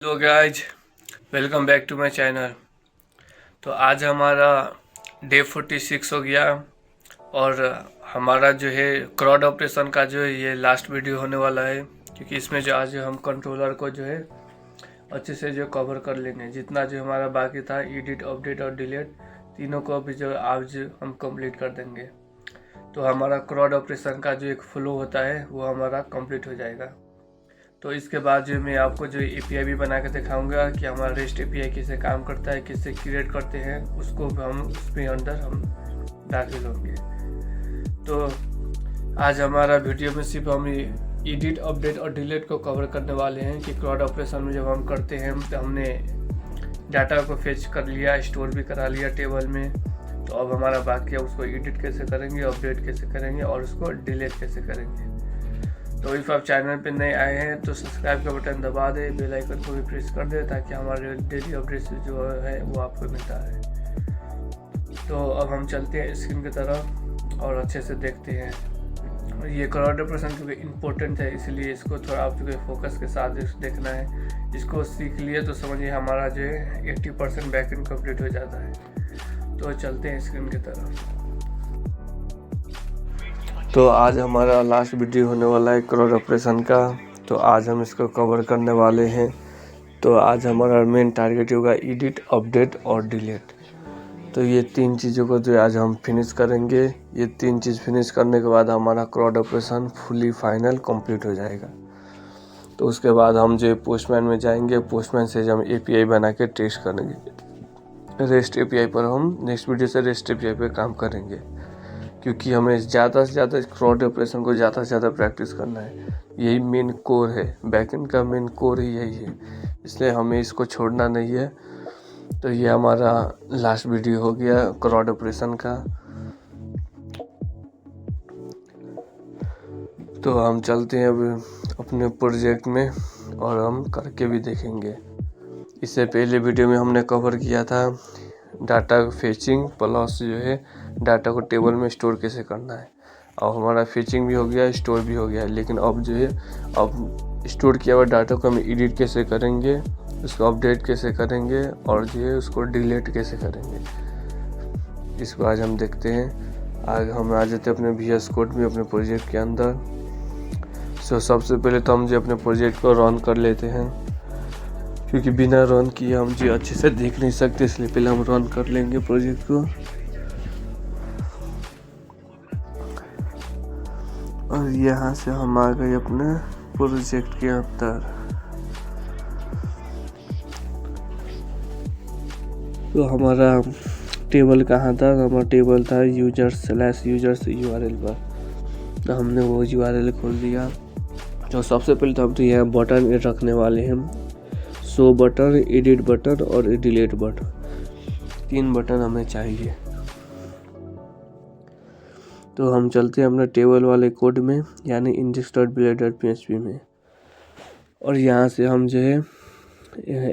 Hello guys, welcome back to my channel. तो आज हमारा डे 46 हो गया और हमारा जो है क्राउड ऑपरेशन का जो है ये लास्ट वीडियो होने वाला है, क्योंकि इसमें जो आज हम कंट्रोलर को जो है अच्छे से जो कवर कर लेंगे। जितना जो हमारा बाकी था एडिट, अपडेट और डिलीट तीनों को अभी जो आज हम कंप्लीट कर देंगे। तो हमारा क्राउड ऑपरेशन का जो एक फ्लो होता है वो हमारा कंप्लीट हो जाएगा। तो इसके बाद जो मैं आपको जो एपीआई भी बना के दिखाऊंगा कि हमारा रेस्ट एपीआई कैसे काम करता है, कैसे क्रिएट करते हैं, उसको हम उसमें अंदर हम दाखिल होंगे। तो आज हमारा वीडियो में सिर्फ हम एडिट, अपडेट और डिलीट को कवर करने वाले हैं कि क्राउड ऑपरेशन में जब हम करते हैं तो हमने डाटा को फेच कर लिया, स्टोर भी करा लिया टेबल में। तो अब हमारा बाकी है उसको एडिट कैसे करेंगे, अपडेट कैसे करेंगे और उसको डिलीट कैसे करेंगे। तो इफ़ आप चैनल पे नए आए हैं तो सब्सक्राइब का बटन दबा दें, बेल आइकन को भी प्रेस कर दें ताकि हमारे डेली अपडेट्स जो है वो आपको मिलता है। तो अब हम चलते हैं स्क्रीन की तरफ और अच्छे से देखते हैं। ये क्राउड ऑपरेशन क्योंकि इम्पोर्टेंट है, इसलिए इसको थोड़ा आप जो फोकस के साथ देखना है। इसको सीख लिए तो समझिए हमारा जो है 80% बैकएंड कंप्लीट हो जाता है। तो चलते हैं स्क्रीन की तरफ। तो आज हमारा लास्ट वीडियो होने वाला है क्राउड ऑपरेशन का, तो आज हम इसको कवर करने वाले हैं। तो आज हमारा मेन टारगेट होगा एडिट, अपडेट और डिलीट। तो ये तीन चीज़ों को जो आज हम फिनिश करेंगे। ये तीन चीज़ फिनिश करने के बाद हमारा crowd operation fully final complete हो जाएगा। तो उसके बाद हम जो पोस्टमैन में जाएंगे, पोस्टमैन से हम एपीआई बना के टेस्ट करेंगे। रेस्ट एपीआई पर हम नेक्स्ट वीडियो से रेस्ट एपीआई पर काम करेंगे, क्योंकि हमें ज़्यादा से ज़्यादा क्राउड ऑपरेशन को ज़्यादा से ज़्यादा प्रैक्टिस करना है। यही मेन कोर है, बैकएंड का मेन कोर ही यही है, इसलिए हमें इसको छोड़ना नहीं है। तो ये हमारा लास्ट वीडियो हो गया क्राउड ऑपरेशन का। तो हम चलते हैं अब अपने प्रोजेक्ट में और हम करके भी देखेंगे। इससे पहले वीडियो में हमने कवर किया था डाटा फेचिंग प्लस जो है डाटा को टेबल में स्टोर कैसे करना है। अब हमारा फेचिंग भी हो गया, स्टोर भी हो गया, लेकिन अब जो है अब स्टोर किया हुआ डाटा को हम एडिट कैसे करेंगे, उसको अपडेट कैसे करेंगे और जो है उसको डिलीट कैसे करेंगे, इसको आज हम देखते हैं। आज हम आ जाते हैं अपने VS कोड में, अपने प्रोजेक्ट के अंदर। सबसे पहले तो हम जो अपने प्रोजेक्ट को रन कर लेते हैं, क्योंकि बिना रन किए हम जो अच्छे से देख नहीं सकते, इसलिए पहले हम रन कर लेंगे प्रोजेक्ट को। और यहाँ से हम आ गए अपने प्रोजेक्ट के अंदर। तो हमारा टेबल कहाँ था? हमारा टेबल था users/users URL पर। तो हमने वो URL खोल दिया। तो सबसे पहले तो हम तो यहाँ बटन रखने वाले हैं, शो बटन, एडिट बटन और डिलीट बटन। 3 बटन हमें चाहिए। तो हम चलते हैं अपने टेबल वाले कोड में, यानी index.build.php में। और यहाँ से हम जो है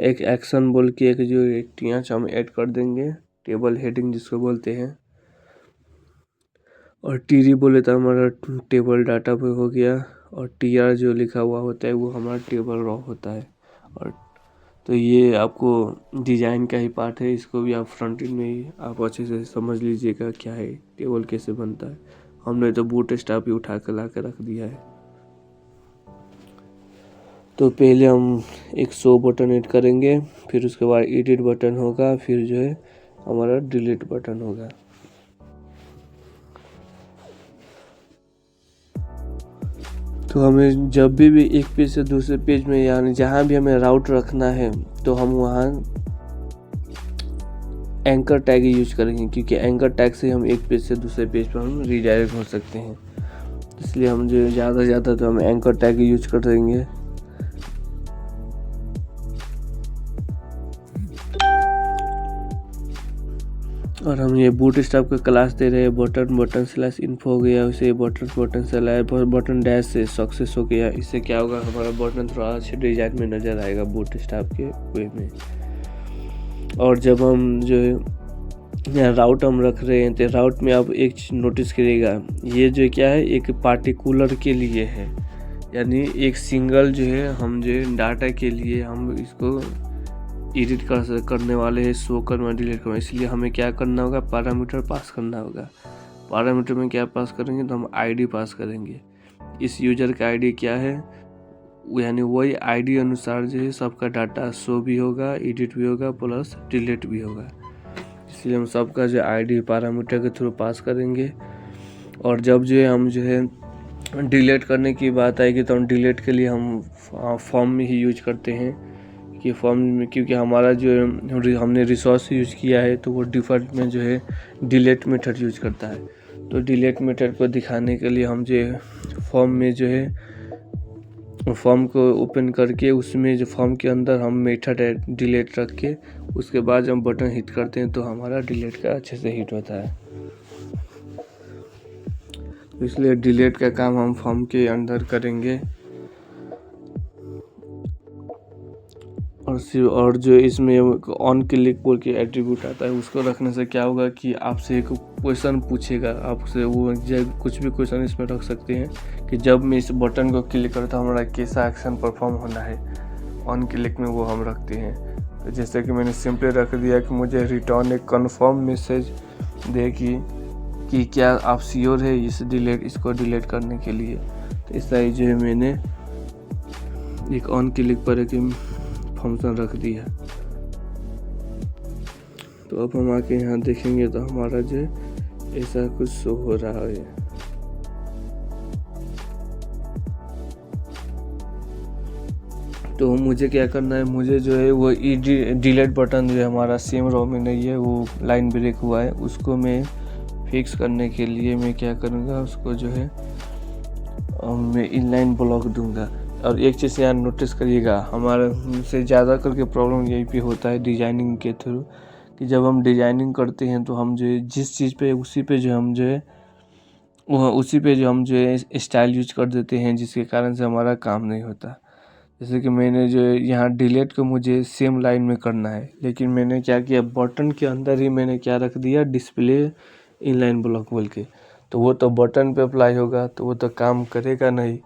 एक एक्शन बोल के एक जो टीएच हम ऐड कर देंगे, टेबल हेडिंग जिसको बोलते हैं। और टीडी बोले तो हमारा टेबल डाटा पे हो गया, और टीआर जो लिखा हुआ होता है वो हमारा टेबल रॉ होता है। और तो ये आपको डिज़ाइन का ही पार्ट है, इसको भी आप फ्रंट एंड में ही आप अच्छे से समझ लीजिएगा क्या है, टेबल कैसे बनता है। हमने तो बूटस्ट्रैप ही उठा कर ला के रख दिया है। तो पहले हम एक शो बटन ऐड करेंगे, फिर उसके बाद एडिट बटन होगा, फिर जो है हमारा डिलीट बटन होगा। तो हमें जब भी एक पेज से दूसरे पेज में, यानी जहाँ भी हमें राउट रखना है, तो हम वहाँ एंकर टैग यूज करेंगे, क्योंकि एंकर टैग से हम एक पेज से दूसरे पेज पर हम रीडायरेक्ट हो सकते हैं। इसलिए हम जो ज़्यादा से ज़्यादा तो हम एंकर टैग यूज कर देंगे। और हम ये बूटस्ट्रैप का क्लास दे रहे हैं, बटन/info हो गया, उसे बटन डैश से सक्सेस हो गया। इससे क्या होगा, हमारा बटन थोड़ा अच्छे डिजाइन में नज़र आएगा बूटस्ट्रैप के वे में। और जब हम जो यहाँ राउट हम रख रहे हैं, तो राउट में आप एक चीज़ नोटिस करिएगा, ये जो क्या है एक पार्टिकुलर के लिए है, यानी एक सिंगल जो है हम जो है डाटा के लिए हम इसको एडिट करने वाले हैं, शो करना, डिलीट करना। इसलिए हमें क्या करना होगा, पैरामीटर पास करना होगा। पैरामीटर में क्या पास करेंगे, तो हम आईडी पास करेंगे। इस यूजर का आईडी क्या है, यानी वही आईडी अनुसार जो है सबका डाटा शो भी होगा, एडिट भी होगा, प्लस डिलीट भी होगा। इसलिए हम सबका जो आईडी पैरामीटर के थ्रू पास करेंगे। और जब जो है हम जो है डिलीट करने की बात आएगी तो हम डिलीट के लिए हम फॉर्म में ही यूज करते हैं कि फॉर्म में, क्योंकि हमारा जो हमने रिसोर्स यूज किया है तो वो डिफ़ॉल्ट में जो है डिलीट मेथड यूज करता है। तो डिलीट मेथड को दिखाने के लिए हम जो है फॉर्म में जो है फॉर्म को ओपन करके उसमें जो फॉर्म के अंदर हम मेथड डिलीट रख के उसके बाद जब हम बटन हिट करते हैं तो हमारा डिलीट का अच्छे से हिट होता है। इसलिए डिलीट का काम हम फॉर्म के अंदर करेंगे। और जो इसमें ऑन क्लिक बोल के एट्रीब्यूट आता है, उसको रखने से क्या होगा कि आपसे एक क्वेश्चन पूछेगा, आपसे वो कुछ भी क्वेश्चन इसमें रख सकते हैं कि जब मैं इस बटन को क्लिक करता हूँ हमारा कैसा एक्शन परफॉर्म होना है। ऑन क्लिक में वो हम रखते हैं। तो जैसे कि मैंने सिंपली रख दिया कि मुझे रिटर्न एक कन्फर्म मैसेज दे कि क्या आप श्योर है इसको डिलीट करने के लिए। तो इस तरह जो है मैंने एक ऑन क्लिक पर एक फंक्शन रख दिया। तो अब हम आके यहाँ देखेंगे तो हमारा जो ऐसा कुछ शो हो रहा है। तो मुझे क्या करना है, मुझे जो है वो डिलीट बटन जो है हमारा सेम रो में नहीं है, वो लाइन ब्रेक हुआ है, उसको मैं फिक्स करने के लिए मैं क्या करूँगा, उसको जो है मैं इनलाइन ब्लॉक दूंगा। और एक चीज़ यहाँ नोटिस करिएगा, हमारे से ज़्यादा करके प्रॉब्लम यही पे होता है डिजाइनिंग के थ्रू, कि जब हम डिजाइनिंग करते हैं तो हम जो है जिस चीज़ पे उसी पे जो हम जो है स्टाइल यूज कर देते हैं, जिसके कारण से हमारा काम नहीं होता। जैसे कि मैंने जो है यहाँ डिलीट को मुझे सेम लाइन में करना है, लेकिन मैंने क्या किया, बटन के अंदर ही मैंने क्या रख दिया, डिस्प्ले इनलाइन ब्लॉक बोल के। तो वो तो बटन पे अप्लाई होगा, तो वो तो काम करेगा नहीं।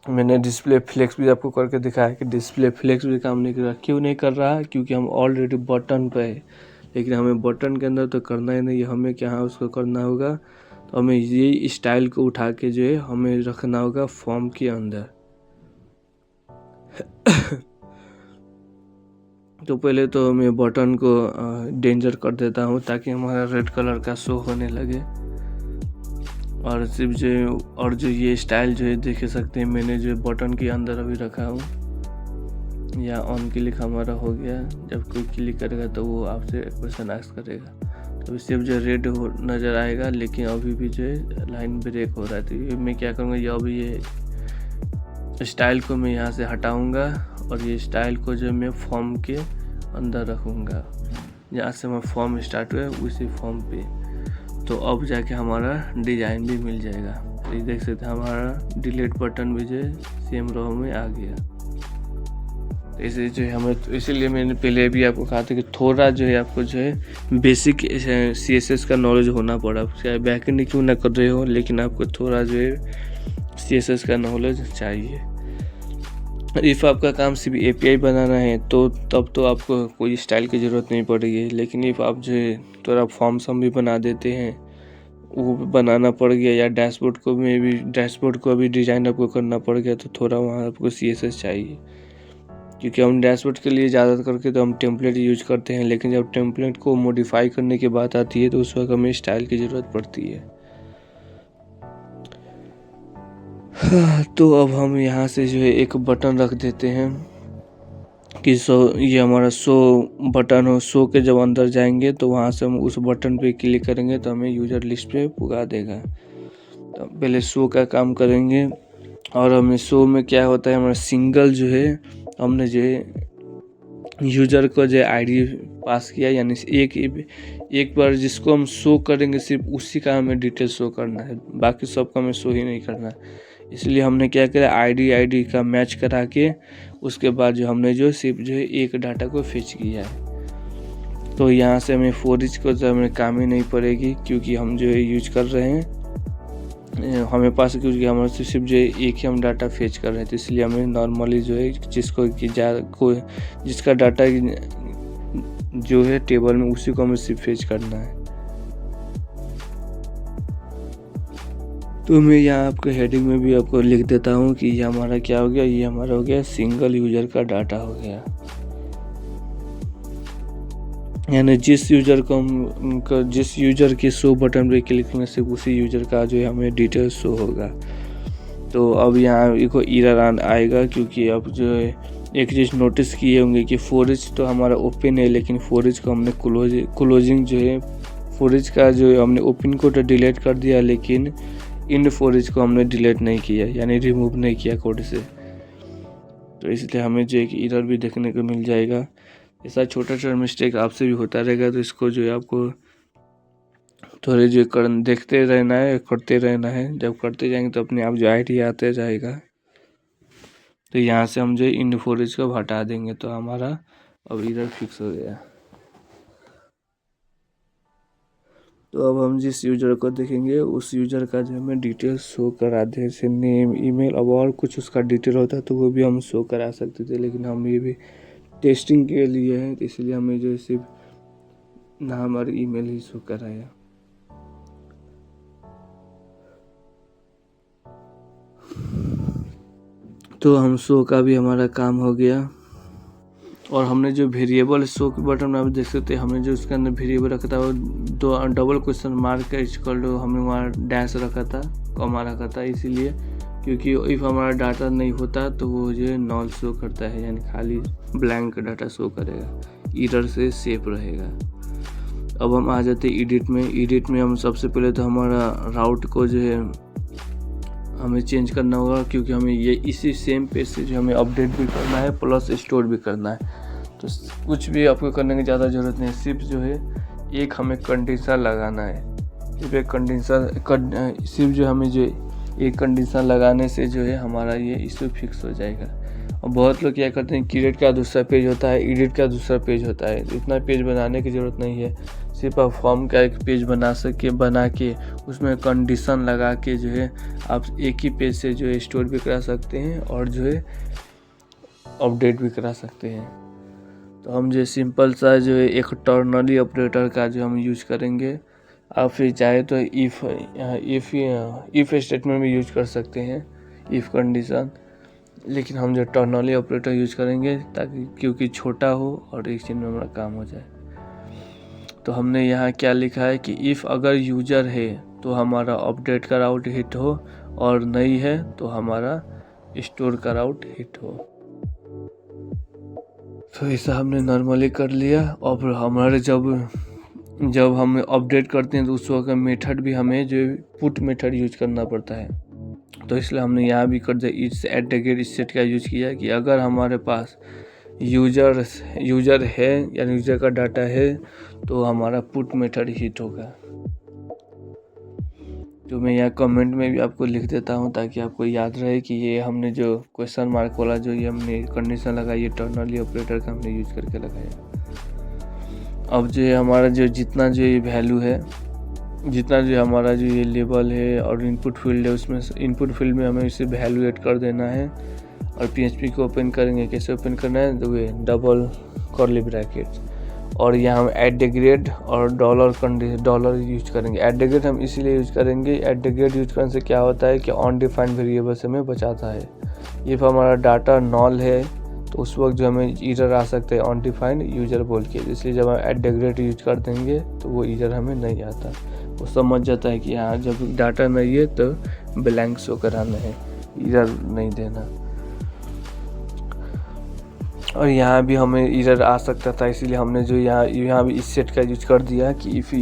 मैंने डिस्प्ले फ्लेक्स भी आपको करके दिखाया कि डिस्प्ले फ्लेक्स भी काम नहीं कर रहा। क्यों नहीं कर रहा, क्योंकि हम ऑलरेडी बटन पे है, लेकिन हमें बटन के अंदर तो करना ही नहीं है। हमें क्या उसको करना होगा, तो हमें ये स्टाइल को उठा के जो है हमें रखना होगा फॉर्म के अंदर। तो पहले तो मैं बटन को डेंजर कर देता हूँ ताकि हमारा रेड कलर का शो होने लगे। और सिर्फ जो ये स्टाइल जो है देख सकते हैं, मैंने जो बटन के अंदर अभी रखा हूँ। या ऑन क्लिक हमारा हो गया, जब कोई क्लिक करेगा तो वो आपसे क्वेश्चन आस्क करेगा, तो सिर्फ जो रेड नज़र आएगा, लेकिन अभी भी जो है लाइन ब्रेक हो रहा है। तो मैं क्या करूँगा, ये स्टाइल को मैं यहाँ से हटाऊँगा और ये स्टाइल को जो मैं फॉर्म के अंदर रखूँगा। जहाँ से हमारा फॉर्म स्टार्ट हुआ उसी फॉर्म पे, तो अब जाके हमारा डिज़ाइन भी मिल जाएगा। तो ये देख सकते हैं हमारा डिलीट बटन भी जो है सेम रो में आ गया। तो इसे जो है हमें, तो इसीलिए मैंने पहले भी आपको कहा था कि थोड़ा जो है आपको जो है बेसिक CSS का नॉलेज होना पड़ा। चाहे बैकएंड क्यों ना कर रहे हो, लेकिन आपको थोड़ा जो है CSS का नॉलेज चाहिए। इफ़ आपका काम सिर्फ API बनाना है तो तब तो आपको कोई स्टाइल की ज़रूरत नहीं पड़ेगी। लेकिन इफ़ आप जो है थोड़ा फॉर्म्स हम भी बना देते हैं, वो बनाना पड़ गया, या डैशबोर्ड को भी डिज़ाइन आपको करना पड़ गया, तो थोड़ा वहाँ आपको CSS चाहिए। क्योंकि हम डैशबोर्ड के लिए ज़्यादा करके तो हम टेम्पलेट यूज करते हैं, लेकिन जब टेम्पलेट को मॉडिफाई करने की बात आती है तो उस वक्त हमें स्टाइल की ज़रूरत पड़ती है। तो अब हम यहाँ से जो है एक बटन रख देते हैं कि ये हमारा शो बटन हो। शो के जब अंदर जाएंगे तो वहाँ से हम उस बटन पे क्लिक करेंगे तो हमें यूज़र लिस्ट पे पुगा देगा। तो पहले शो का काम करेंगे। और हमें शो में क्या होता है, हमारा सिंगल जो है हमने जो है यूज़र को जो आईडी पास किया, यानी एक बार जिसको हम शो करेंगे सिर्फ उसी का हमें डिटेल शो करना है, बाकी सबका हमें शो ही नहीं करना है। इसलिए हमने क्या किया, आईडी का मैच करा के उसके बाद जो हमने जो सिर्फ जो है एक डाटा को फेच किया है। तो यहाँ से हमें फॉर ईच को तो हमें काम ही नहीं पड़ेगी, क्योंकि हम जो है यूज कर रहे हैं हमें पास, क्योंकि हमारे से सिर्फ जो है एक ही हम डाटा फेच कर रहे हैं, तो इसलिए हमें नॉर्मली जो है जिसका डाटा जो है टेबल में उसी को हमें सिर्फ फेच करना है। तो मैं यहाँ आपको हेडिंग में भी आपको लिख देता हूँ कि ये हमारा क्या हो गया, ये हमारा हो गया सिंगल यूजर का डाटा हो गया। यानी जिस यूजर के शो बटन पे क्लिक करने से उसी यूजर का जो है हमें डिटेल शो होगा। तो अब यहाँ एक एरर आएगा, क्योंकि अब जो है एक चीज़ नोटिस किए होंगे कि फोरेज तो हमारा ओपन है, लेकिन फोरेज को हमने क्लोजिंग जो है फोरेज का जो है हमने ओपन को तो डिलीट कर दिया, लेकिन इन फोरेज को हमने डिलीट नहीं किया, यानी रिमूव नहीं किया कोड से। तो इसलिए हमें जो एक एरर भी देखने को मिल जाएगा। ऐसा छोटा छोटा मिस्टेक आपसे भी होता रहेगा, तो इसको जो है आपको थोड़े जो देखते रहना है, करते रहना है। जब करते जाएंगे तो अपने आप जो आइडिया आते जाएगा। तो यहाँ से हम जो इन फोरेज को हटा देंगे, तो हमारा अब एरर फिक्स हो गया। तो अब हम जिस यूजर को देखेंगे उस यूजर का जो हमें डिटेल शो करा दे, जैसे नेम, ईमेल। अब और कुछ उसका डिटेल होता है तो वो भी हम शो करा सकते थे, लेकिन हम ये भी टेस्टिंग के लिए है, तो इसलिए हमें जो सिर्फ नाम और ईमेल ही शो कराया। तो हम शो का भी हमारा काम हो गया। और हमने जो वेरिएबल शो के बटन में आप देख सकते हैं, हमने जो उसके अंदर वेरिएबल रखा था वो दो डबल क्वेश्चन मार्क का इक्वल टू हमने वहाँ डैश रखा था, कॉमा रखा था, इसीलिए क्योंकि इफ़ हमारा डाटा नहीं होता तो वो जो है नॉल शो करता है, यानी खाली ब्लैंक डाटा शो करेगा, एरर से सेफ रहेगा। अब हम आ जाते हैं एडिट में हम सबसे पहले तो हमारा राउट को जो है हमें चेंज करना होगा, क्योंकि हमें ये इसी सेम पेज से जो हमें अपडेट भी करना है प्लस स्टोर भी करना है। तो कुछ भी आपको करने की ज़्यादा ज़रूरत नहीं है, सिर्फ जो है एक हमें कंडीशन लगाना है। सिर्फ एक कंडीशन सिर्फ जो हमें जो एक कंडीशन लगाने से जो है हमारा ये इशू फिक्स हो जाएगा। और बहुत लोग क्या करते हैं, क्रिएट का दूसरा पेज होता है, एडिट का दूसरा पेज होता है। इतना पेज बनाने की ज़रूरत नहीं है, सिर्फ आप फॉर्म का एक पेज बना के उसमें कंडीशन लगा के जो है आप एक ही पेज से जो है स्टोर भी करा सकते हैं और जो है अपडेट भी करा सकते हैं। तो हम जो सिंपल सा जो है एक टर्नरी ऑपरेटर का जो हम यूज करेंगे। आप फिर चाहे तो इफ़ स्टेटमेंट में यूज कर सकते हैं, इफ़ कंडीशन, लेकिन हम जो टर्नरी ऑपरेटर यूज करेंगे ताकि क्योंकि छोटा हो और एक चीज़ में हमारा काम हो जाए। तो हमने यहाँ क्या लिखा है कि इफ़ अगर यूजर है तो हमारा अपडेट का राउट हिट हो, और नहीं है तो हमारा स्टोर का राउट हिट हो। तो ऐसा हमने नॉर्मली कर लिया। और हमारे जब हम अपडेट करते हैं तो उस वक्त मेथड भी हमें जो पुट मेथड यूज करना पड़ता है। तो इसलिए हमने यहाँ भी कर दिया इट्स @set का यूज किया कि अगर हमारे पास यूजर है या यूजर का डाटा है तो हमारा पुट मेथड हिट होगा। तो मैं यहाँ कमेंट में भी आपको लिख देता हूँ ताकि आपको याद रहे कि ये हमने जो क्वेश्चन मार्क वाला जो ये हमने कंडीशन लगाई, ये टर्नरी ऑपरेटर का हमने यूज करके लगाया। अब जो है हमारा जो जितना जो ये वैल्यू है, जितना जो हमारा जो ये लेबल है और इनपुट फील्ड है, उसमें इनपुट फील्ड में हमें इसे वैल्यू ऐड कर देना है। और PHP को ओपन करेंगे, कैसे ओपन करना है, तो ये डबल कर्ली ब्रैकेट और यहाँ हम @grade और डॉलर यूज करेंगे। @grade हम इसीलिए यूज करेंगे, @grade यूज करने से क्या होता है कि अनडिफाइंड वेरिएबल से हमें बचाता है। इफ़ हमारा डाटा नॉल है तो उस वक्त जो हमें एरर आ सकता है अनडिफाइंड यूजर बोल के, इसलिए जब हम @grade यूज कर देंगे तो वो एरर हमें नहीं आता। वो समझ जाता है कि हाँ जब डाटा नहीं है तो ब्लैंक शो कराना है, एरर नहीं देना। और यहाँ भी हमें एरर आ सकता था, इसीलिए हमने जो यहाँ भी इस सेट का यूज कर दिया कि इफ़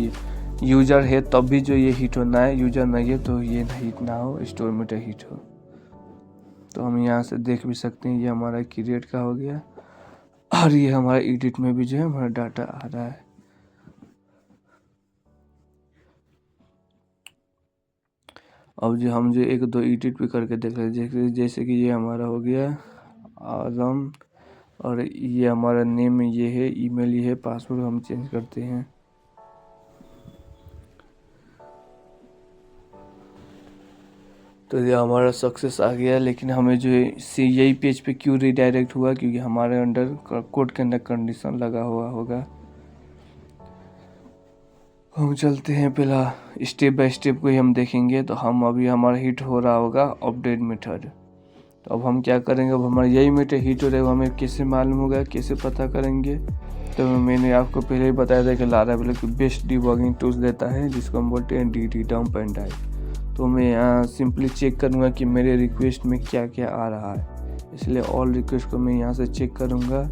यूजर है तब भी जो ये हिट होना है, यूजर नहीं है तो ये हिट ना हो, स्टोर मीटर हिट हो। तो हम यहाँ से देख भी सकते हैं ये हमारा क्रिएट का हो गया और ये हमारा एडिट में भी जो है हमारा डाटा आ रहा है। अब जो हम जो एक दो एडिट भी करके देख रहे हैं, जैसे कि ये हमारा हो गया आजम, और ये हमारा नेम ये है, ईमेल ये है, पासवर्ड हम चेंज करते हैं। तो ये हमारा सक्सेस आ गया, लेकिन हमें जो है यही पेज पे क्यों रीडायरेक्ट हुआ, क्योंकि हमारे अंडर कोड के अंदर कंडीशन लगा हुआ होगा। हम चलते हैं, पहला स्टेप बाय स्टेप को ही हम देखेंगे। तो हम अभी हमारा हिट हो रहा होगा अपडेट मेथड। तो अब हम क्या करेंगे, अब हमारा यही मेथड हिट हो रहा है, हमें कैसे मालूम होगा, कैसे पता करेंगे। तो मैंने आपको पहले ही बताया था कि लारावेल की बेस्ट डिबगिंग टूल्स देता है, जिसको हम बोलते हैं DT डंप एंड डाई। तो मैं यहाँ सिंपली चेक करूँगा कि मेरे रिक्वेस्ट में क्या क्या आ रहा है, इसलिए ऑल रिक्वेस्ट को मैं यहाँ से चेक करूँगा।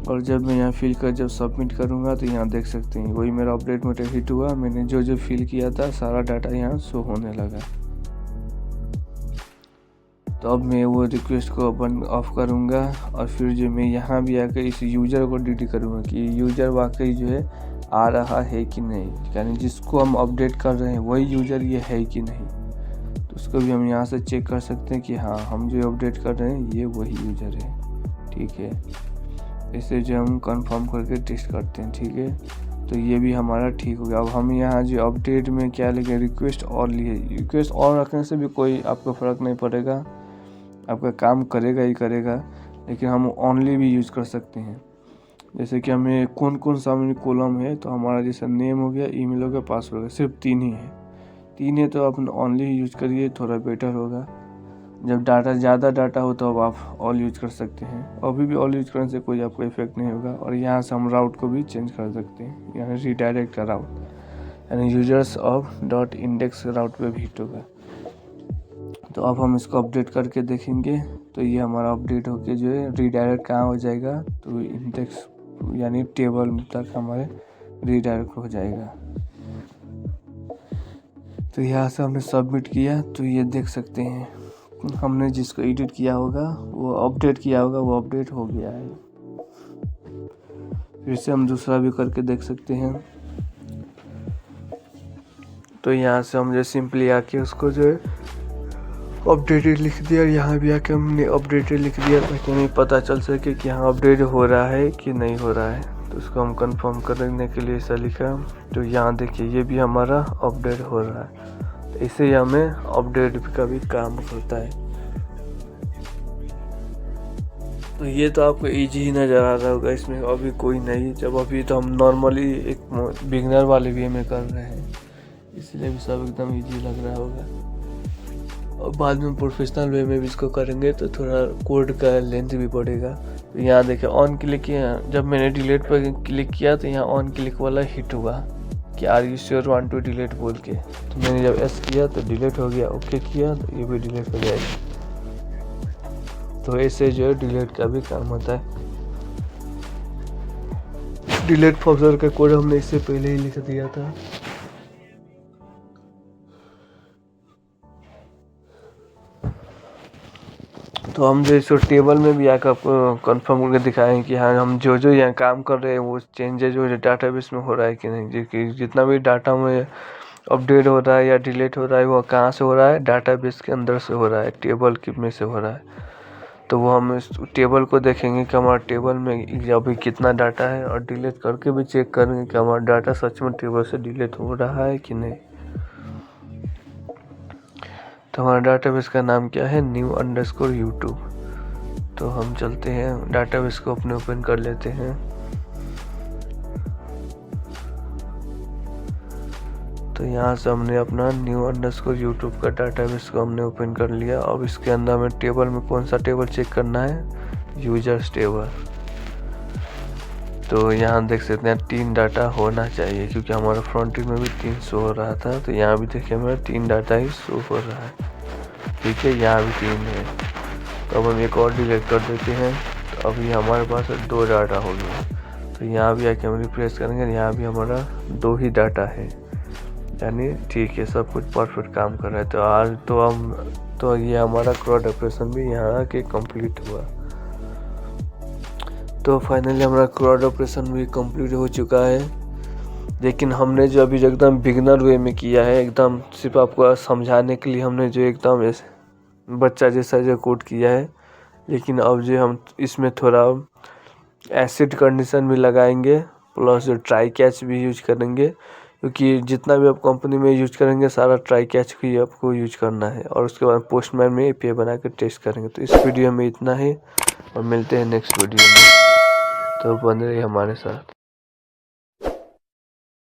और जब मैं यहाँ फिल कर जब सबमिट करूँगा तो यहाँ देख सकते हैं वही मेरा अपडेट मेथड हिट हुआ। मैंने जो जो फिल किया था सारा डाटा यहाँ शो होने लगा। तो अब मैं वो रिक्वेस्ट को बंद ऑफ करूँगा और फिर जो मैं यहाँ भी आकर इस यूज़र को DT करूँगा कि यूज़र वाकई जो है आ रहा है कि नहीं, यानी जिसको हम अपडेट कर रहे हैं वही यूज़र ये है कि नहीं। तो उसको भी हम यहाँ से चेक कर सकते हैं कि हाँ, हम जो अपडेट कर रहे हैं ये वही यूज़र है, ठीक है। इसे जो हम कंफर्म करके टेस्ट करते हैं, ठीक है। तो ये भी हमारा ठीक हो गया। अब हम यहाँ जो अपडेट में क्या लिखे, रिक्वेस्ट और लिए। रिक्वेस्ट और रखने से भी कोई आपको फ़र्क नहीं पड़ेगा, आपका काम करेगा ही करेगा, लेकिन हम ओनली भी यूज़ कर सकते हैं। जैसे कि हमें कौन कौन सा कॉलम है, तो हमारा जैसे नेम हो गया, ईमेल हो गया, पासवर्ड हो गया, सिर्फ 3 ही है। तो आप ओनली ही यूज़ करिए, थोड़ा बेटर होगा। जब ज़्यादा डाटा हो तो अब आप ऑल यूज कर सकते हैं। अभी भी ऑल यूज करने से कोई आपको इफेक्ट नहीं होगा। और यहाँ से हम राउट को भी चेंज कर सकते हैं, यानी रीडायरेक्ट का राउट, यानी यूजर्स ऑफ डॉट इंडेक्स राउट पे भी हिट होगा। तो अब हम इसको अपडेट करके देखेंगे। तो ये हमारा अपडेट होके जो है रीडायरेक्ट कहाँ हो जाएगा, तो इंडेक्स यानी टेबल तक हमारे रीडायरेक्ट हो जाएगा। तो यहाँ से हमने सबमिट किया, तो ये देख सकते हैं हमने जिसको एडिट किया होगा वो अपडेट किया होगा, वो अपडेट हो गया है। फिर से हम दूसरा भी करके देख सकते हैं। तो यहाँ से हम जो सिंपली आके उसको जो है अपडेटेड लिख दिया, और यहाँ भी आके हमने अपडेटेड लिख दिया ताकि हमें पता चल सके कि यहाँ अपडेट हो रहा है कि नहीं हो रहा है। तो उसको हम कंफर्म करने के लिए ऐसा लिखा। तो यहाँ देखिए ये भी हमारा अपडेट हो रहा है। तो इससे हमें अपडेट का भी काम करता है। तो ये तो आपको इजी ही नज़र आ रहा होगा, इसमें अभी कोई नहीं। जब अभी तो हम नॉर्मली एक बिगनर वाले वे में कर रहे हैं, इसलिए भी सब एकदम इजी लग रहा होगा। और बाद में प्रोफेशनल वे में भी इसको करेंगे तो थोड़ा कोड का लेंथ भी बढ़ेगा। तो यहाँ देखिए ऑन क्लिक किया, जब मैंने डिलीट पर क्लिक किया तो यहाँ ऑन क्लिक वाला हिट हुआ कि are you sure want to delete बोल के। तो मैंने जब एस किया तो डिलीट हो गया, ओके किया तो ये भी डिलीट हो जाएगा। तो ऐसे जो है डिलीट का भी काम होता है। डिलीट फंक्शन का कोड हमने इससे पहले ही लिख दिया था। तो हम जो इसको टेबल में भी आकर आपको कंफर्म करके दिखाएं कि हाँ, हम जो जो यहाँ काम कर रहे हैं वो चेंजेस जो डाटाबेस में हो रहा है कि नहीं। जितना भी डाटा में अपडेट हो रहा है या डिलीट हो रहा है वो कहाँ से हो रहा है, डाटाबेस के अंदर से हो रहा है, टेबल में से हो रहा है। तो वो हम इस टेबल को देखेंगे कि हमारा टेबल में अभी कितना डाटा है, और डिलीट करके भी चेक करेंगे कि हमारा डाटा सच में टेबल से डिलीट हो रहा है कि नहीं। तो हमारा डाटाबेस का नाम क्या है, new_YouTube। तो हम चलते हैं डाटाबेस को अपने ओपन कर लेते हैं। तो यहाँ से हमने अपना new_YouTube का डाटाबेस को हमने ओपन कर लिया। अब इसके अंदर हमें टेबल में कौन सा टेबल चेक करना है, यूजर्स टेबल। तो यहाँ देख सकते हैं 3 डाटा होना चाहिए, क्योंकि हमारा फ्रंट एंड में भी 3 शो हो रहा था। तो यहाँ भी देखिए हमें 3 डाटा ही शो हो रहा है, ठीक है, यहाँ भी 3 है। तो अब हम एक और डिलीट कर देते हैं। तो अभी हमारे पास 2 डाटा हो गया। तो यहाँ भी आके हम रिफ्रेश करेंगे, यहाँ भी हमारा 2 ही डाटा है, यानी ठीक है, सब कुछ परफेक्ट काम कर रहा है। तो आज तो ये हमारा क्रॉड ऑपरेशन भी यहाँ आके कंप्लीट हुआ। तो फाइनली हमारा क्रॉड ऑपरेशन भी कंप्लीट हो चुका है। लेकिन हमने जो अभी एकदम बिगनर वे में किया है, एकदम सिर्फ आपको समझाने के लिए हमने जो एकदम बच्चा जैसा जो कोड किया है। लेकिन अब जो हम इसमें थोड़ा एसिड कंडीशन भी लगाएंगे, प्लस जो ट्राई कैच भी यूज करेंगे, क्योंकि जितना भी आप कंपनी में यूज करेंगे सारा ट्राई कैच की आपको यूज करना है, और उसके बाद पोस्टमैन में API बना के टेस्ट करेंगे। तो इस वीडियो में इतना ही और मिलते हैं नेक्स्ट वीडियो में, तो बने रहिए हमारे साथ।